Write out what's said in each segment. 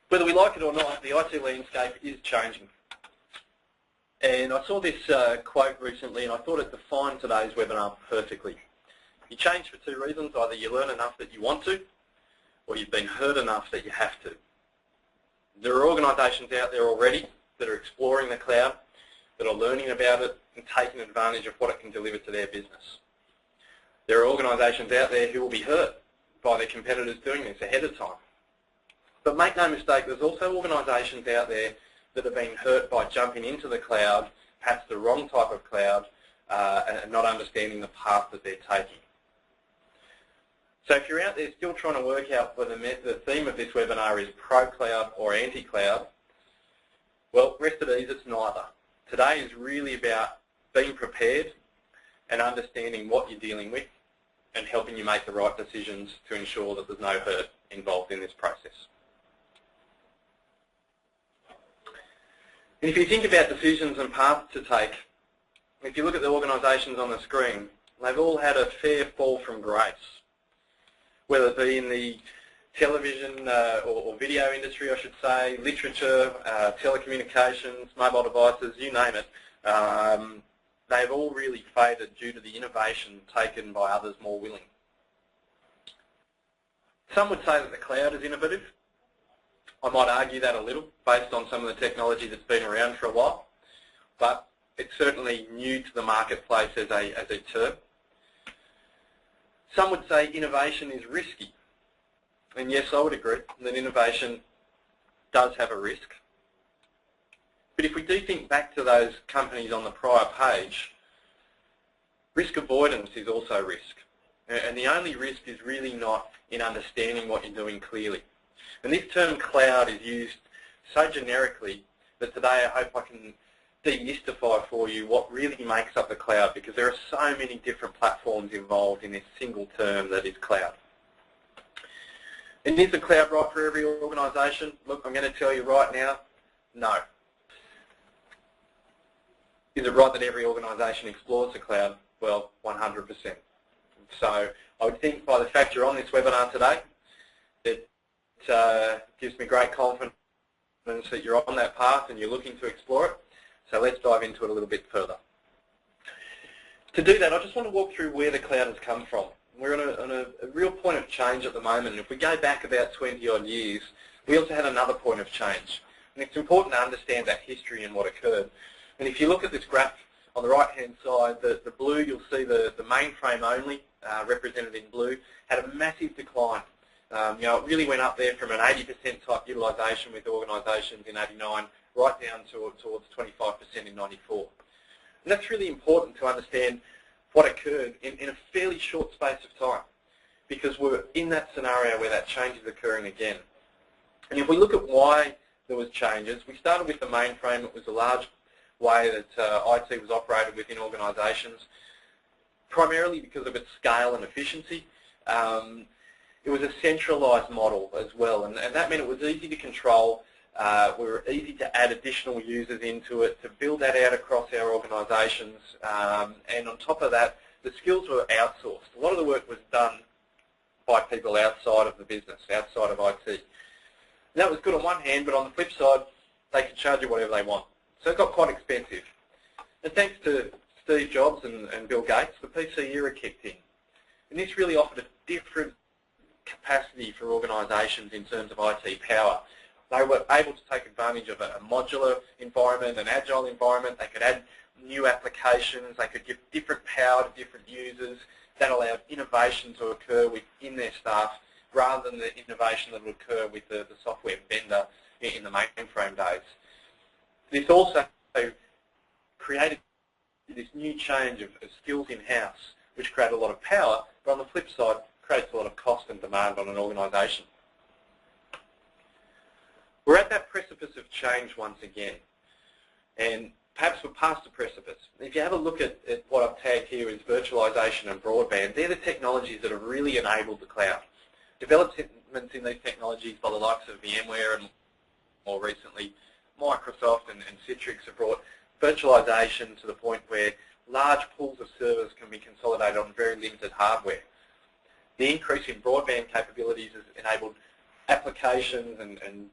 Whether we like it or not, the IT landscape is changing. And I saw this quote recently and I thought it defined today's webinar perfectly. You change for two reasons: either you learn enough that you want to, or you've been hurt enough that you have to. There are organisations out there already that are exploring the cloud, that are learning about it and taking advantage of what it can deliver to their business. There are organisations out there who will be hurt by their competitors doing this ahead of time. But make no mistake, there's also organisations out there that have been hurt by jumping into the cloud, perhaps the wrong type of cloud, and not understanding the path that they're taking. So if you're out there still trying to work out whether the theme of this webinar is pro-cloud or anti-cloud, well, rest at ease, it's neither. Today is really about being prepared and understanding what you're dealing with and helping you make the right decisions to ensure that there's no hurt involved in this process. And if you think about decisions and paths to take, if you look at the organisations on the screen, they've all had a fair fall from grace. Whether it be in the television or video industry, I should say, literature, telecommunications, mobile devices, you name it, they've all really faded due to the innovation taken by others more willing. Some would say that the cloud is innovative. I might argue that a little based on some of the technology that's been around for a while, but it's certainly new to the marketplace as a term. Some would say innovation is risky, and yes, I would agree that innovation does have a risk. But if we do think back to those companies on the prior page, risk avoidance is also risk, and the only risk is really not in understanding what you're doing clearly. And this term cloud is used so generically that today I hope I can demystify for you what really makes up the cloud, because there are so many different platforms involved in this single term that is cloud. And is the cloud right for every organisation? Look, I'm going to tell you right now, no. Is it right that every organisation explores the cloud? Well, 100%. So I would think by the fact you're on this webinar today, it gives me great confidence that you're on that path and you're looking to explore it. So let's dive into it a little bit further. To do that, I just want to walk through where the cloud has come from. We're on a real point of change at the moment, and if we go back about 20 odd years, we also had another point of change. And it's important to understand that history and what occurred. And if you look at this graph on the right-hand side, the blue, you'll see the mainframe only, represented in blue, had a massive decline. It really went up there from an 80% type utilisation with organisations in 89 right down towards 25% in 94. And that's really important to understand what occurred in a fairly short space of time, because we're in that scenario where that change is occurring again. And if we look at why there was changes, we started with the mainframe. It was a large way that IT was operated within organisations, primarily because of its scale and efficiency. It was a centralised model as well, and that meant it was easy to control. We were easy to add additional users into it, to build that out across our organisations, and on top of that, the skills were outsourced. A lot of the work was done by people outside of the business, outside of IT. And that was good on one hand, but on the flip side, they could charge you whatever they want. So it got quite expensive. And thanks to Steve Jobs and Bill Gates, the PC era kicked in. And this really offered a different capacity for organisations in terms of IT power. They were able to take advantage of a modular environment, an agile environment. They could add new applications. They could give different power to different users. That allowed innovation to occur within their staff rather than the innovation that would occur with the software vendor in the mainframe days. This also created this new change of skills in-house, which created a lot of power, but on the flip side, creates a lot of cost and demand on an organisation. We're at that precipice of change once again, and perhaps we're past the precipice. If you have a look at what I've tagged here as virtualisation and broadband, they're the technologies that have really enabled the cloud. Developments in these technologies by the likes of VMware and more recently Microsoft and Citrix have brought virtualisation to the point where large pools of servers can be consolidated on very limited hardware. The increase in broadband capabilities has enabled applications and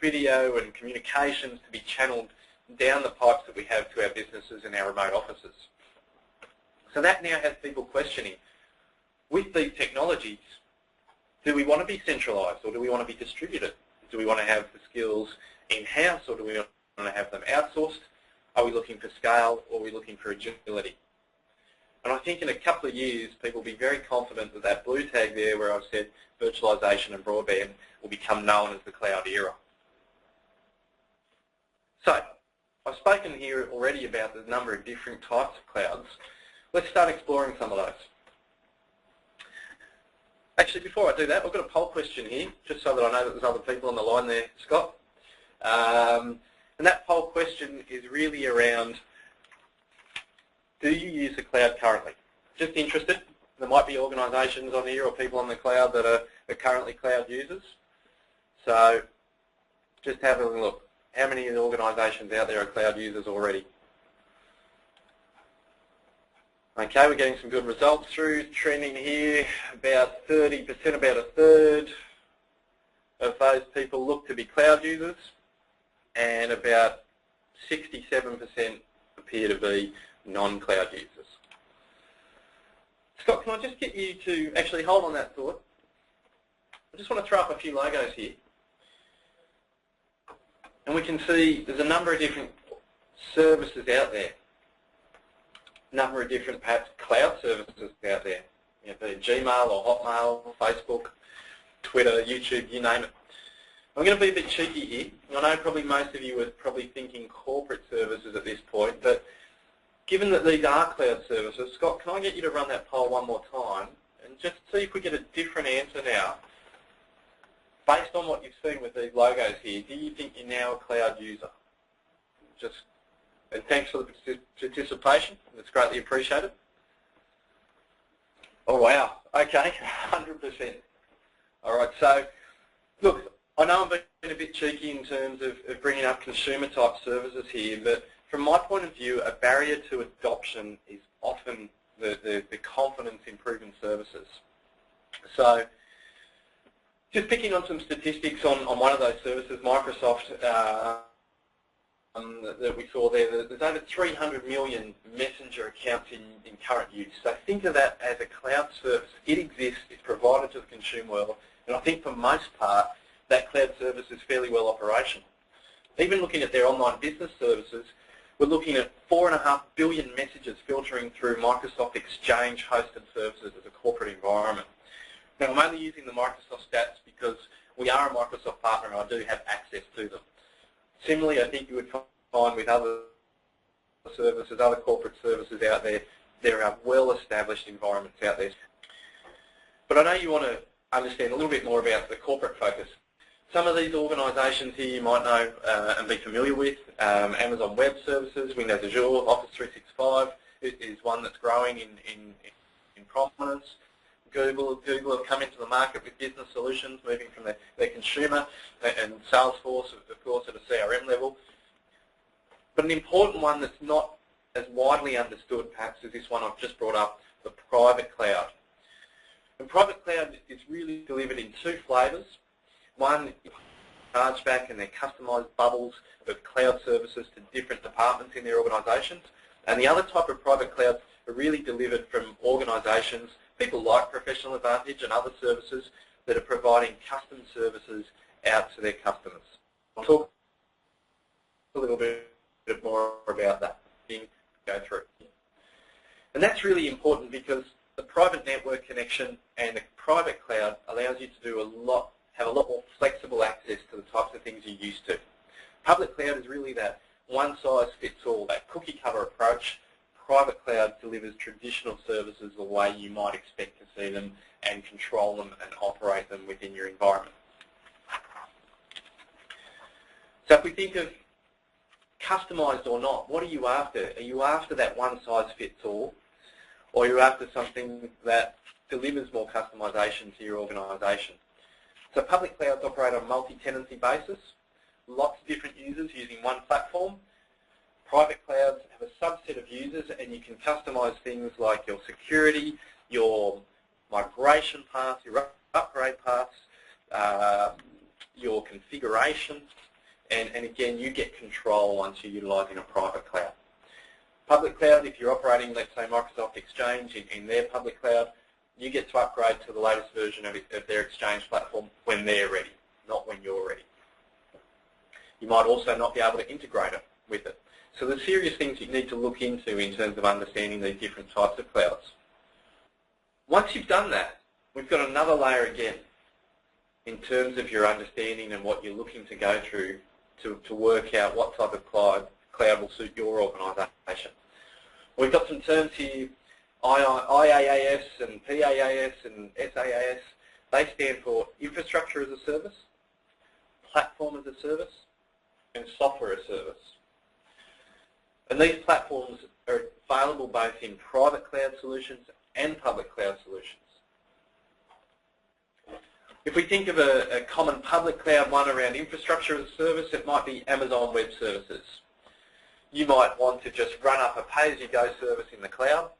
video and communications to be channeled down the pipes that we have to our businesses and our remote offices. So that now has people questioning, with these technologies, do we want to be centralised or do we want to be distributed? Do we want to have the skills in-house or do we want to have them outsourced? Are we looking for scale or are we looking for agility? And I think in a couple of years, people will be very confident that that blue tag there where I've said virtualisation and broadband will become known as the cloud era. So, I've spoken here already about the number of different types of clouds. Let's start exploring some of those. Actually, before I do that, I've got a poll question here, just so that I know that there's other people on the line there, Scott. And that poll question is really around, do you use the cloud currently? Just interested. There might be organisations on here or people on the cloud that are currently cloud users. So just have a look. How many of the organisations out there are cloud users already? Okay, we're getting some good results through, trending here, about 30%, about a third of those people look to be cloud users, and about 67% appear to be non-cloud users. Scott, can I just get you to actually hold on that thought? I just want to throw up a few logos here. And we can see there's a number of different services out there. Number of different, perhaps, cloud services out there. You know, be it Gmail or Hotmail, Facebook, Twitter, YouTube, you name it. I'm going to be a bit cheeky here. I know probably most of you are probably thinking corporate services at this point, but given that these are cloud services, Scott, can I get you to run that poll one more time and just see if we get a different answer now? Based on what you've seen with these logos here, do you think you're now a cloud user? And thanks for the participation. It's greatly appreciated. Oh, wow. Okay, 100%. All right, so, look, I know I'm being a bit cheeky in terms of bringing up consumer-type services here, but from my point of view, a barrier to adoption is often the confidence in proven services. So, just picking on some statistics on one of those services, Microsoft, that we saw there, there's over 300 million messenger accounts in current use. So think of that as a cloud service. It exists, it's provided to the consumer world, and I think for most part, that cloud service is fairly well operational. Even looking at their online business services, we're looking at 4.5 billion messages filtering through Microsoft Exchange hosted services as a corporate environment. Now, I'm only using the Microsoft stats because we are a Microsoft partner and I do have access to them. Similarly, I think you would find with other services, other corporate services out there, there are well-established environments out there. But I know you want to understand a little bit more about the corporate focus. Some of these organisations here you might know and be familiar with. Amazon Web Services, Windows Azure, Office 365 is one that's growing in prominence. Google have come into the market with business solutions, moving from their consumer and Salesforce, of course, at a CRM level. But an important one that's not as widely understood, perhaps, is this one I've just brought up, the private cloud. And private cloud is really delivered in two flavours. One, chargeback and their customised bubbles of cloud services to different departments in their organisations. And the other type of private clouds are really delivered from organisations, people like Professional Advantage and other services that are providing custom services out to their customers. I'll talk a little bit more about that as we go through. And that's really important because the private network connection and the private cloud allows you to do have a lot more flexible access to the types of things you're used to. Public cloud is really that one-size-fits-all, that cookie-cutter approach. Private cloud delivers traditional services the way you might expect to see them and control them and operate them within your environment. So if we think of customised or not, what are you after? Are you after that one-size-fits-all, or are you after something that delivers more customisation to your organisation? So public clouds operate on a multi-tenancy basis, lots of different users using one platform. Private clouds have a subset of users and you can customise things like your security, your migration paths, your upgrade paths, your configuration, and again, you get control once you're utilising a private cloud. Public cloud, if you're operating, let's say, Microsoft Exchange in their public cloud, you get to upgrade to the latest version of their Exchange platform when they're ready, not when you're ready. You might also not be able to integrate it with it. So there's serious things you need to look into in terms of understanding these different types of clouds. Once you've done that, we've got another layer again in terms of your understanding and what you're looking to go through to work out what type of cloud will suit your organisation. We've got some terms here, IaaS and PaaS and SaaS. They stand for Infrastructure as a Service, Platform as a Service, and Software as a Service. And these platforms are available both in private cloud solutions and public cloud solutions. If we think of a common public cloud one around infrastructure as a service, it might be Amazon Web Services. You might want to just run up a pay-as-you-go service in the cloud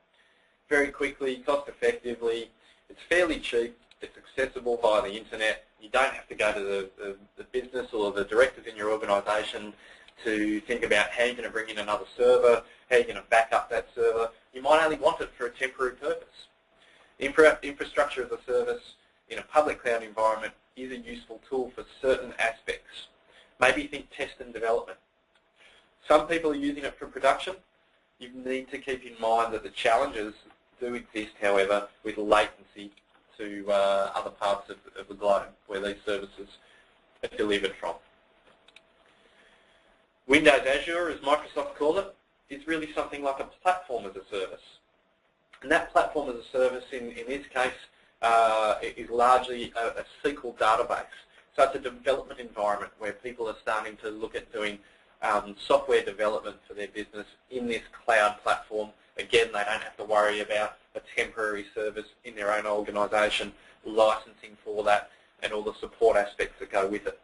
very quickly, cost-effectively. It's fairly cheap. It's accessible via the internet. You don't have to go to the business or the directors in your organisation to think about how you're going to bring in another server, how you're going to back up that server. You might only want it for a temporary purpose. Infrastructure as a service in a public cloud environment is a useful tool for certain aspects. Maybe think test and development. Some people are using it for production. You need to keep in mind that the challenges do exist, however, with latency to other parts of the globe where these services are delivered from. Windows Azure, as Microsoft call it, is really something like a platform as a service. And that platform as a service, in this case, is largely a SQL database. So it's a development environment where people are starting to look at doing software development for their business in this cloud platform. Again, they don't have to worry about a temporary service in their own organisation, licensing for that, and all the support aspects that go with it.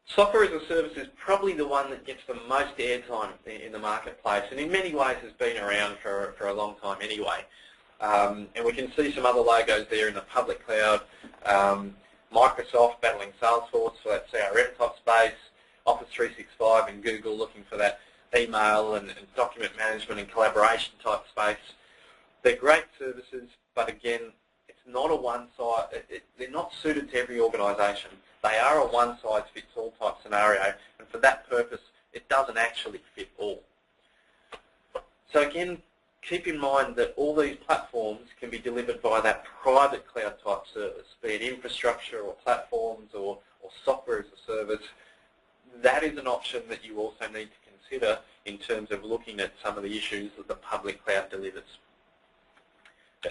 Software as a service is probably the one that gets the most airtime in the marketplace, and in many ways has been around for a long time anyway. And we can see some other logos there in the public cloud. Microsoft battling Salesforce for that CRM type space, Office 365 and Google looking for that email and document management and collaboration type space. They're great services, but again, it's not a one-size, they're not suited to every organisation. They are a one-size-fits-all type scenario, and for that purpose, it doesn't actually fit all. So again, keep in mind that all these platforms can be delivered by that private cloud type service, be it infrastructure or platforms or software as a service. That is an option that you also need to consider in terms of looking at some of the issues that the public cloud delivers.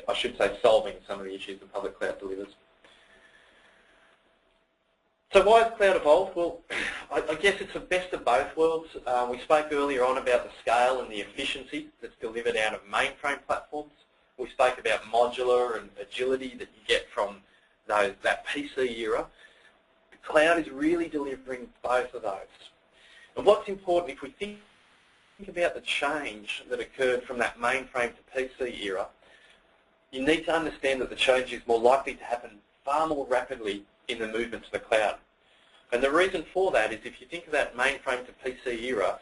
I should say solving some of the issues the public cloud delivers. So why has cloud evolved? Well, I guess it's the best of both worlds. We spoke earlier on about the scale and the efficiency that's delivered out of mainframe platforms. We spoke about modular and agility that you get from that PC era. The cloud is really delivering both of those. And what's important, if we think about the change that occurred from that mainframe to PC era, you need to understand that the change is more likely to happen far more rapidly in the movement to the cloud. And the reason for that is if you think of that mainframe to PC era,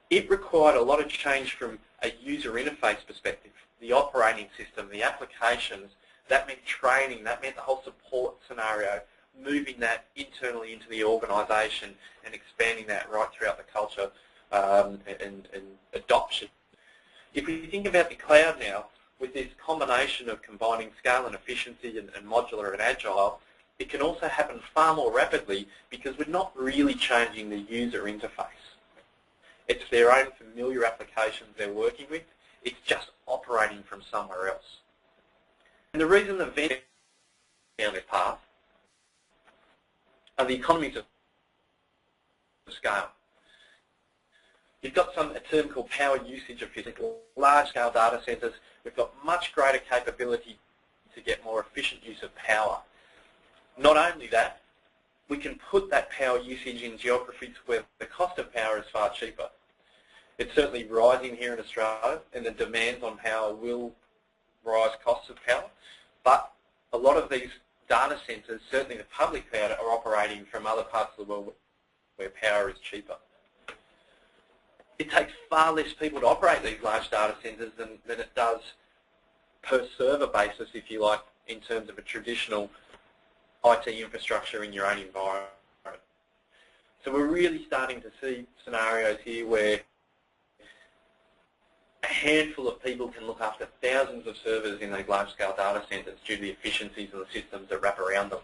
it required a lot of change from a user interface perspective, the operating system, the applications. That meant training, that meant the whole support scenario, moving that internally into the organisation and expanding that right throughout the culture and adoption. If we think about the cloud now, with this combination of combining scale and efficiency and modular and agile, it can also happen far more rapidly because we're not really changing the user interface. It's their own familiar applications they're working with. It's just operating from somewhere else. And the reason the vendors down this path are the economies of scale. You've got a term called power usage efficiency. Large-scale data centres, we've got much greater capability to get more efficient use of power. Not only that, we can put that power usage in geographies where the cost of power is far cheaper. It's certainly rising here in Australia, and the demands on power will rise costs of power, but a lot of these data centres, certainly the public cloud, are operating from other parts of the world where power is cheaper. It takes far less people to operate these large data centres than it does per server basis, if you like, in terms of a traditional IT infrastructure in your own environment. So we're really starting to see scenarios here where a handful of people can look after thousands of servers in these large-scale data centres due to the efficiencies of the systems that wrap around them.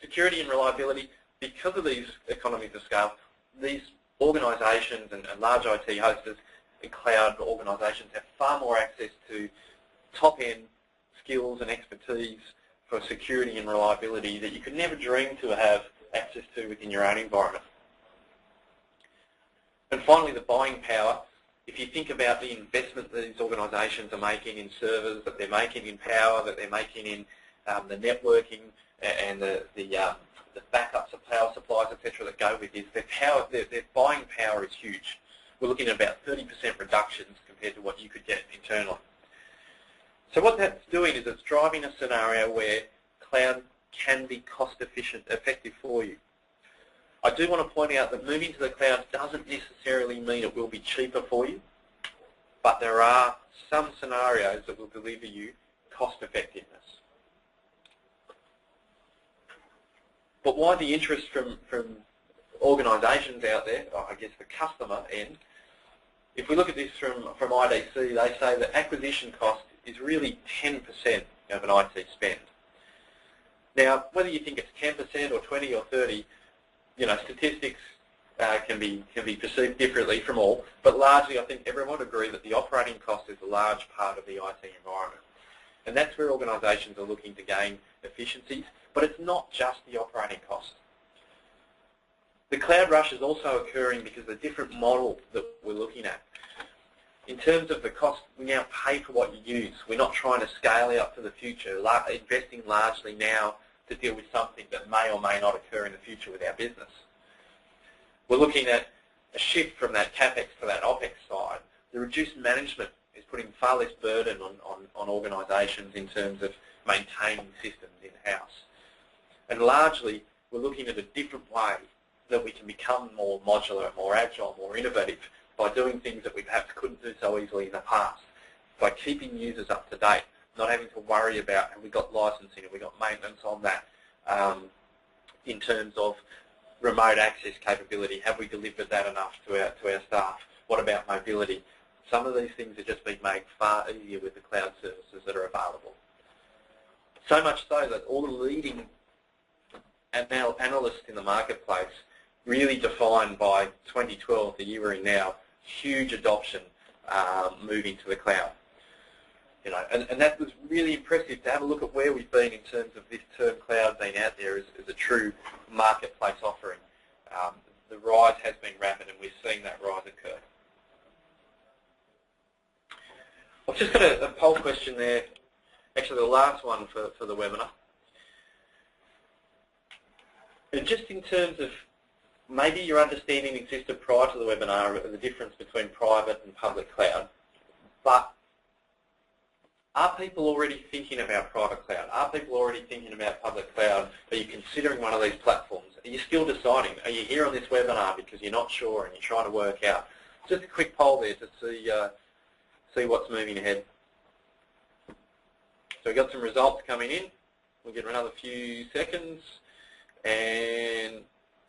Security and reliability, because of these economies of scale, these organisations and large IT hosters and cloud organisations have far more access to top-end skills and expertise for security and reliability that you could never dream to have access to within your own environment. And finally, the buying power. If you think about the investment that these organisations are making in servers, that they're making in power, that they're making in the networking and the backups of power supplies, etc., that go with this, their buying power is huge. We're looking at about 30% reductions compared to what you could get internally. So what that's doing is it's driving a scenario where cloud can be cost effective for you. I do want to point out that moving to the cloud doesn't necessarily mean it will be cheaper for you, but there are some scenarios that will deliver you cost effectiveness. But why the interest from organisations out there, I guess the customer end, if we look at this from IDC, they say that acquisition cost is really 10% of an IT spend. Now, whether you think it's 10% or 20 or 30, statistics can be perceived differently from all, but largely I think everyone would agree that the operating cost is a large part of the IT environment. And that's where organisations are looking to gain efficiencies, but it's not just the operating cost. The cloud rush is also occurring because of the different model that we're looking at. In terms of the cost, we now pay for what you use. We're not trying to scale out for the future, investing largely now to deal with something that may or may not occur in the future with our business. We're looking at a shift from that CapEx to that OpEx side. The reduced management is putting far less burden on organisations in terms of maintaining systems in-house. And largely, we're looking at a different way that we can become more modular, more agile, more innovative by doing things that we perhaps couldn't do so easily in the past, by keeping users up to date, not having to worry about have we got licensing, have we got maintenance on that, in terms of remote access capability, have we delivered that enough to our staff, what about mobility? Some of these things are just being made far easier with the cloud services that are available. So much so that all the leading analysts in the marketplace really defined by 2012, the year we're in now, huge adoption moving to the cloud. And that was really impressive to have a look at where we've been in terms of this term cloud being out there as a true marketplace offering. The rise has been rapid and we're seeing that rise occur. I've just got a poll question there, actually the last one for the webinar. And just in terms of maybe your understanding existed prior to the webinar of the difference between private and public cloud, but are people already thinking about private cloud? Are people already thinking about public cloud? Are you considering one of these platforms? Are you still deciding? Are you here on this webinar because you're not sure and you're trying to work out? Just a quick poll there to see what's moving ahead. So we've got some results coming in. We'll get another few seconds. And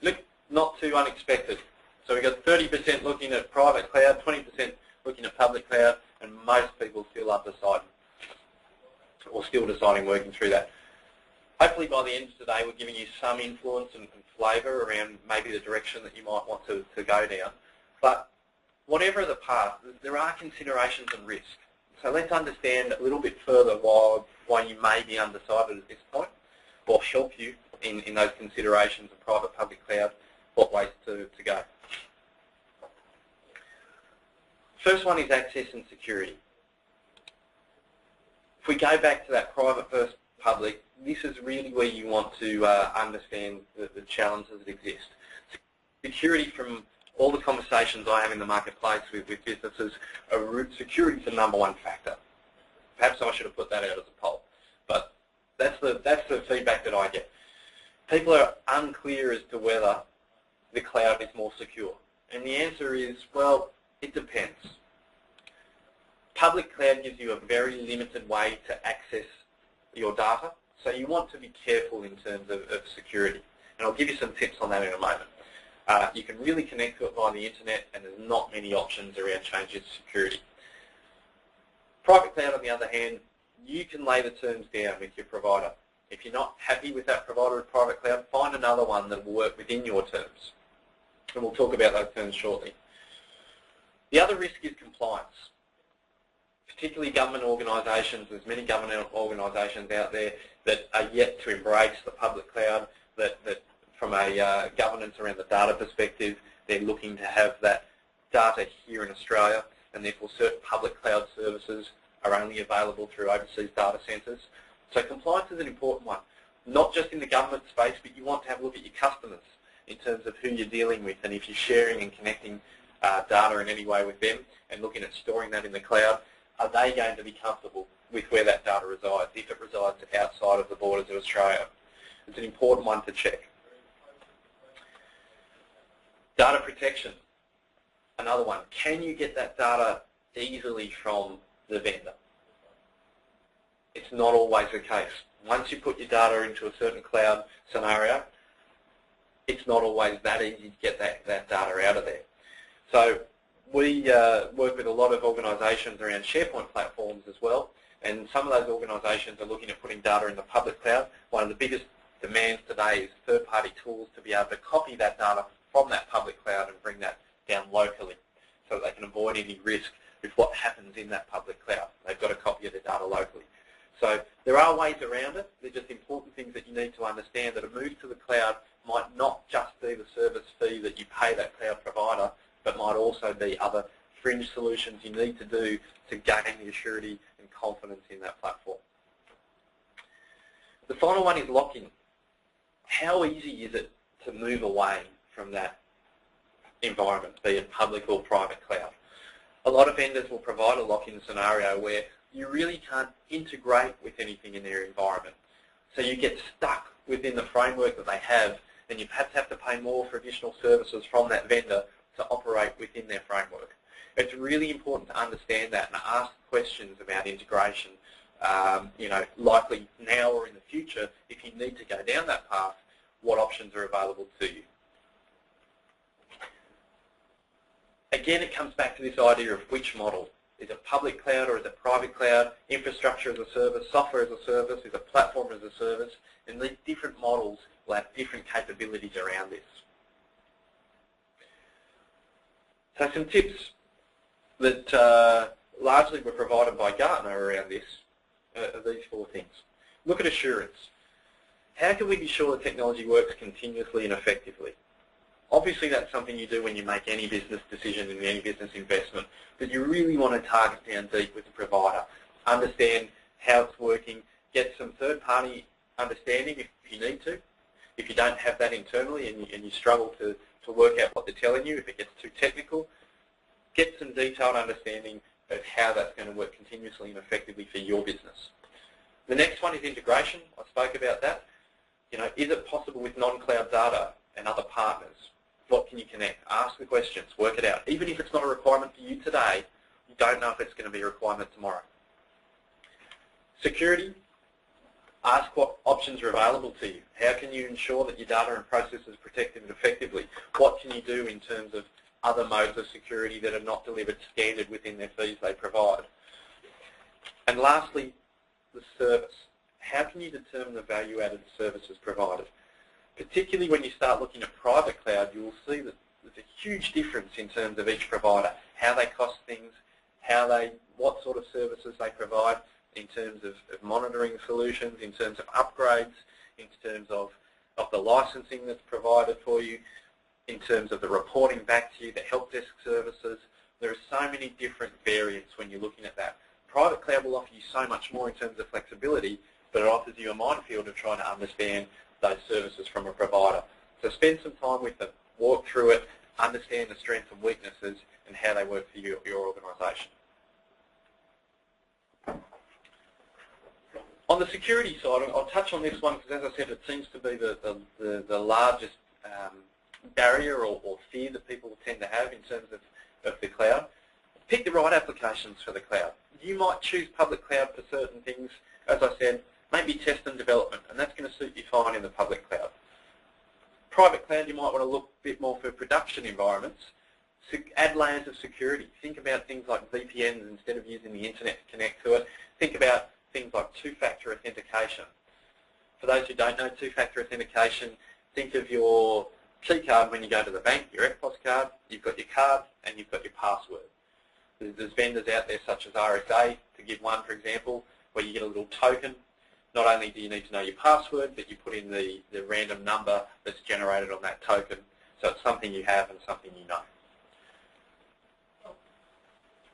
look, not too unexpected. So we've got 30% looking at private cloud, 20% looking at public cloud, and most people still undecided, or still deciding, working through that. Hopefully by the end of today we're giving you some influence and flavour around maybe the direction that you might want to go down. But whatever the path, there are considerations and risks. So let's understand a little bit further why you may be undecided at this point, or help you in those considerations of private, public cloud, what ways to go. First one is access and security. If we go back to that private versus public, this is really where you want to understand the challenges that exist. Security, from all the conversations I have in the marketplace with businesses, security is the #1 factor. Perhaps I should have put that out as a poll. But That's the feedback that I get. People are unclear as to whether the cloud is more secure. And the answer is, well, it depends. Public cloud gives you a very limited way to access your data, so you want to be careful in terms of security. And I'll give you some tips on that in a moment. You can really connect to it via the internet, and there's not many options around changing security. Private cloud, on the other hand, you can lay the terms down with your provider. If you're not happy with that provider of private cloud, find another one that will work within your terms. And we'll talk about those terms shortly. The other risk is compliance. Particularly government organisations, there's many government organisations out there that are yet to embrace the public cloud, that from a governance around the data perspective, they're looking to have that data here in Australia, and therefore certain public cloud services are only available through overseas data centres. So compliance is an important one, not just in the government space, but you want to have a look at your customers in terms of who you're dealing with, and if you're sharing and connecting data in any way with them and looking at storing that in the cloud, are they going to be comfortable with where that data resides, if it resides outside of the borders of Australia? It's an important one to check. Data protection, another one. Can you get that data easily from the vendor? It's not always the case. Once you put your data into a certain cloud scenario, it's not always that easy to get that data out of there. So we work with a lot of organisations around SharePoint platforms as well, and some of those organisations are looking at putting data in the public cloud. One of the biggest demands today is third-party tools to be able to copy that data from that public cloud and bring that down locally so that they can avoid any risk with what happens in that public cloud. They've got a copy of their data locally. So there are ways around it. They're just important things that you need to understand, that a move to the cloud might not just be the service fee that you pay that cloud provider, but might also be other fringe solutions you need to do to gain the assurity and confidence in that platform. The final one is lock-in. How easy is it to move away from that environment, be it public or private cloud? A lot of vendors will provide a lock-in scenario where you really can't integrate with anything in their environment. So you get stuck within the framework that they have, and you perhaps have to pay more for additional services from that vendor to operate within their framework. It's really important to understand that and ask questions about integration, likely now or in the future. If you need to go down that path, what options are available to you? Again, it comes back to this idea of which model. Is it public cloud or is it private cloud? Infrastructure as a service, software as a service, is it platform as a service? And these different models will have different capabilities around this. So some tips that largely were provided by Gartner around this are these four things. Look at assurance. How can we be sure the technology works continuously and effectively? Obviously that's something you do when you make any business decision and any business investment, but you really want to target down deep with the provider, understand how it's working, get some third-party understanding if you need to. If you don't have that internally and you struggle to work out what they're telling you, if it gets too technical, get some detailed understanding of how that's going to work continuously and effectively for your business. The next one is integration. I spoke about that. Is it possible with non-cloud data and other partners? What can you connect? Ask the questions, work it out. Even if it's not a requirement for you today, you don't know if it's going to be a requirement tomorrow. Security. Ask what options are available to you. How can you ensure that your data and processes are protected effectively? What can you do in terms of other modes of security that are not delivered standard within their fees they provide? And lastly, the service. How can you determine the value-added services provided? Particularly when you start looking at private cloud, you will see that there's a huge difference in terms of each provider, how they cost things, what sort of services they provide, in terms of monitoring solutions, in terms of upgrades, in terms of the licensing that's provided for you, in terms of the reporting back to you, the help desk services. There are so many different variants when you're looking at that. Private cloud will offer you so much more in terms of flexibility, but it offers you a minefield of trying to understand those services from a provider. So spend some time with them, walk through it, understand the strengths and weaknesses and how they work for your organisation. On the security side, I'll touch on this one because, as I said, it seems to be the largest barrier or fear that people tend to have in terms of the cloud. Pick the right applications for the cloud. You might choose public cloud for certain things. As I said, maybe test and development, and that's going to suit you fine in the public cloud. Private cloud, you might want to look a bit more for production environments. Add layers of security. Think about things like VPNs instead of using the internet to connect to it. Think about things like two-factor authentication. For those who don't know two-factor authentication, think of your key card when you go to the bank, your EFTPOS card, you've got your card and you've got your password. There's vendors out there such as RSA, to give one for example, where you get a little token. Not only do you need to know your password, but you put in the random number that's generated on that token. So it's something you have and something you know.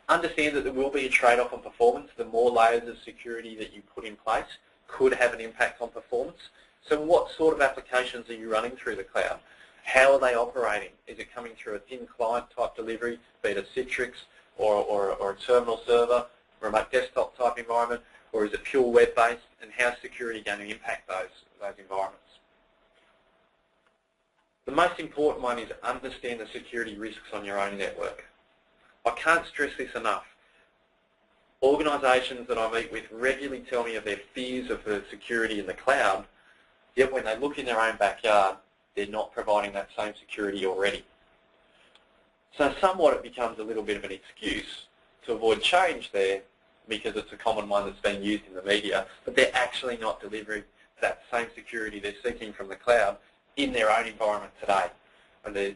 Understand that there will be a trade-off on performance. The more layers of security that you put in place could have an impact on performance. So what sort of applications are you running through the cloud? How are they operating? Is it coming through a thin client type delivery, be it a Citrix or a terminal server, remote desktop type environment, or is it pure web-based, and how is security going to impact those environments? The most important one is understand the security risks on your own network. I can't stress this enough. Organisations that I meet with regularly tell me of their fears of the security in the cloud, yet when they look in their own backyard, they're not providing that same security already. So somewhat it becomes a little bit of an excuse to avoid change there, because it's a common one that's being used in the media, but they're actually not delivering that same security they're seeking from the cloud in their own environment today. And the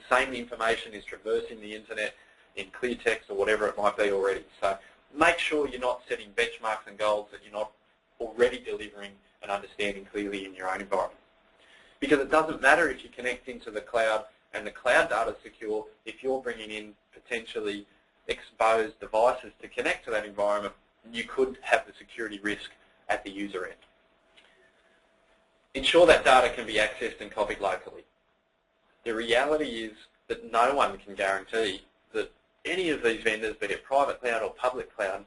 same information is traversing the internet in clear text or whatever it might be already. So make sure you're not setting benchmarks and goals that you're not already delivering and understanding clearly in your own environment. Because it doesn't matter if you connect into the cloud and the cloud data is secure if you're bringing in potentially exposed devices to connect to that environment, you could have the security risk at the user end. Ensure that data can be accessed and copied locally. The reality is that no one can guarantee that any of these vendors, be it private cloud or public cloud,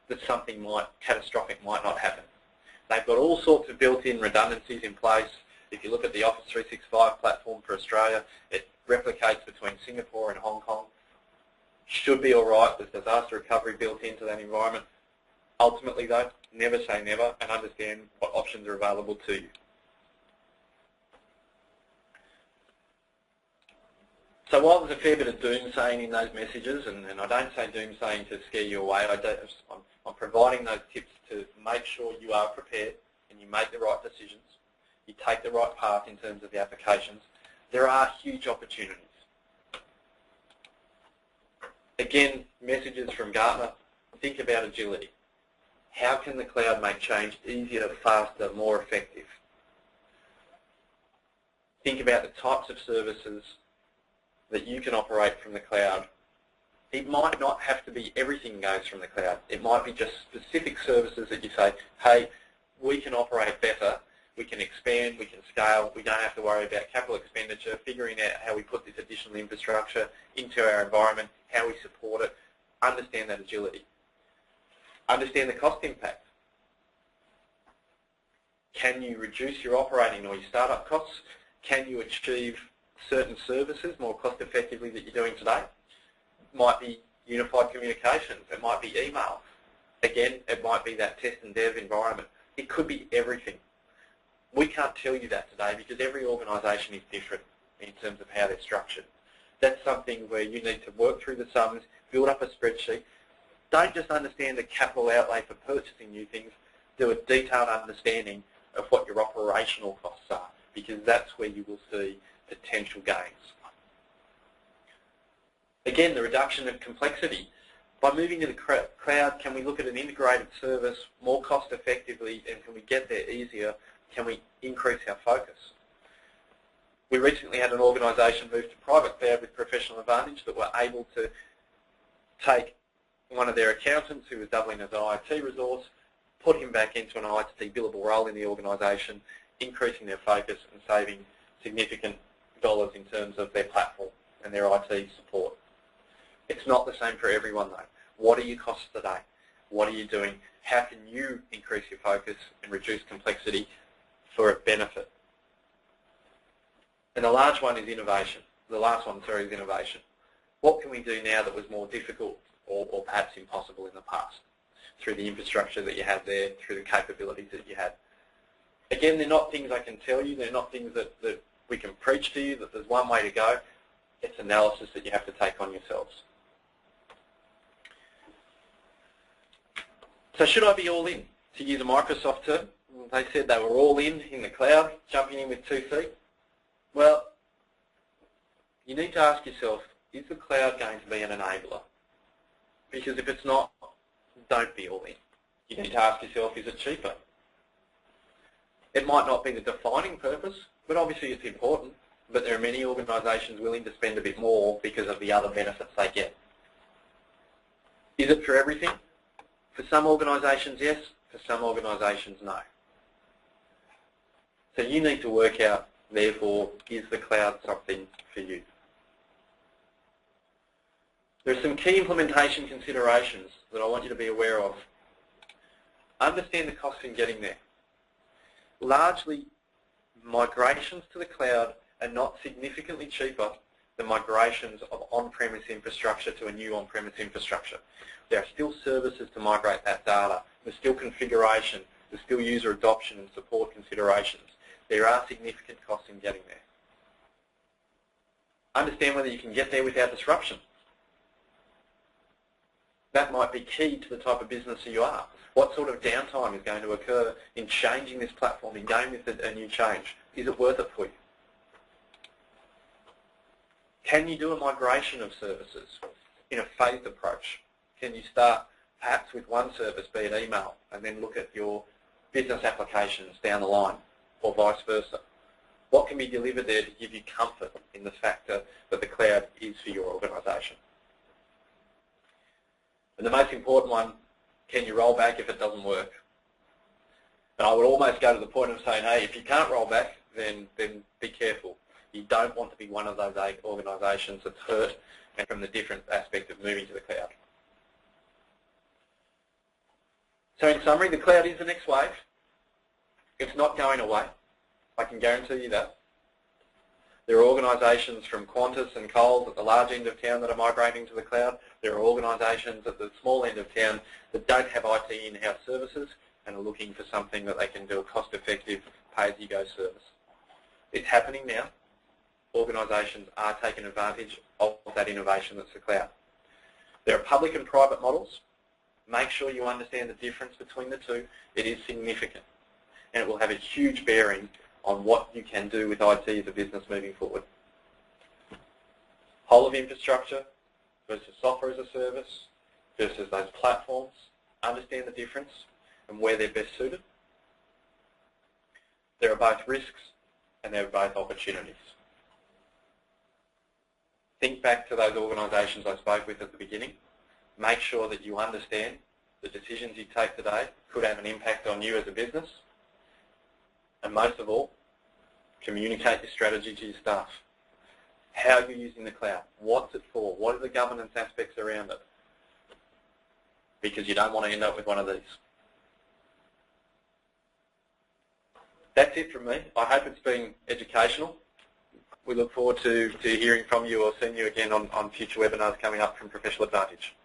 that something catastrophic might not happen. They've got all sorts of built-in redundancies in place. If you look at the Office 365 platform for Australia, it replicates between Singapore and Hong Kong. Should be all right. There's disaster recovery built into that environment. Ultimately, though, never say never and understand what options are available to you. So while there's a fair bit of doomsaying in those messages, and I don't say doomsaying to scare you away, I'm providing those tips to make sure you are prepared and you make the right decisions, you take the right path in terms of the applications. There are huge opportunities. Again, messages from Gartner, think about agility. How can the cloud make change easier, faster, more effective? Think about the types of services that you can operate from the cloud. It might not have to be everything goes from the cloud. It might be just specific services that you say, hey, we can operate better, we can expand, we can scale, we don't have to worry about capital expenditure, figuring out how we put this additional infrastructure into our environment, how we support it, understand that agility. Understand the cost impact. Can you reduce your operating or your startup costs? Can you achieve certain services more cost effectively that you're doing today? It might be unified communications, it might be email. Again, it might be that test and dev environment. It could be everything. We can't tell you that today because every organisation is different in terms of how they're structured. That's something where you need to work through the sums, build up a spreadsheet. Don't just understand the capital outlay for purchasing new things, do a detailed understanding of what your operational costs are, because that's where you will see potential gains. Again, the reduction of complexity. By moving to the cloud, can we look at an integrated service more cost effectively, and can we get there easier? Can we increase our focus? We recently had an organisation move to private cloud with Professional Advantage that were able to take one of their accountants who was doubling as an IT resource, put him back into an IT billable role in the organisation, increasing their focus and saving significant dollars in terms of their platform and their IT support. It's not the same for everyone though. What are your costs today? What are you doing? How can you increase your focus and reduce complexity for a benefit? And the large one is innovation. The last one, sorry, is innovation. What can we do now that was more difficult or perhaps impossible in the past through the infrastructure that you had there, through the capabilities that you had? Again, they're not things I can tell you. They're not things that we can preach to you, that there's one way to go. It's analysis that you have to take on yourselves. So should I be all in, to use a Microsoft term? They said they were all in the cloud, jumping in with 2 feet. Well, you need to ask yourself, is the cloud going to be an enabler? Because if it's not, don't be all in. You need to ask yourself, is it cheaper? It might not be the defining purpose, but obviously it's important. But there are many organisations willing to spend a bit more because of the other benefits they get. Is it for everything? For some organisations, yes. For some organisations, no. So you need to work out, therefore, is the cloud something for you? There are some key implementation considerations that I want you to be aware of. Understand the cost in getting there. Largely, migrations to the cloud are not significantly cheaper than migrations of on-premise infrastructure to a new on-premise infrastructure. There are still services to migrate that data. There's still configuration. There's still user adoption and support considerations. There are significant costs in getting there. Understand whether you can get there without disruption. That might be key to the type of business that you are. What sort of downtime is going to occur in changing this platform, in going with a new change? Is it worth it for you? Can you do a migration of services in a phased approach? Can you start perhaps with one service, be it email, and then look at your business applications down the line, or vice versa? What can be delivered there to give you comfort in the fact that the cloud is for your organisation? And the most important one, can you roll back if it doesn't work? And I would almost go to the point of saying, hey, if you can't roll back, then be careful. You don't want to be one of those organisations that's hurt from the different aspect of moving to the cloud. So in summary, the cloud is the next wave. It's not going away. I can guarantee you that. There are organisations from Qantas and Coles at the large end of town that are migrating to the cloud. There are organisations at the small end of town that don't have IT in-house services and are looking for something that they can do a cost-effective pay-as-you-go service. It's happening now. Organisations are taking advantage of that innovation that's the cloud. There are public and private models. Make sure you understand the difference between the two. It is significant, and it will have a huge bearing on what you can do with IT as a business moving forward. Whole of infrastructure versus software as a service versus those platforms. Understand the difference and where they're best suited. There are both risks and there are both opportunities. Think back to those organisations I spoke with at the beginning. Make sure that you understand the decisions you take today could have an impact on you as a business. And most of all, communicate your strategy to your staff. How you're using the cloud. What's it for? What are the governance aspects around it? Because you don't want to end up with one of these. That's it from me. I hope it's been educational. We look forward to hearing from you or seeing you again on future webinars coming up from Professional Advantage.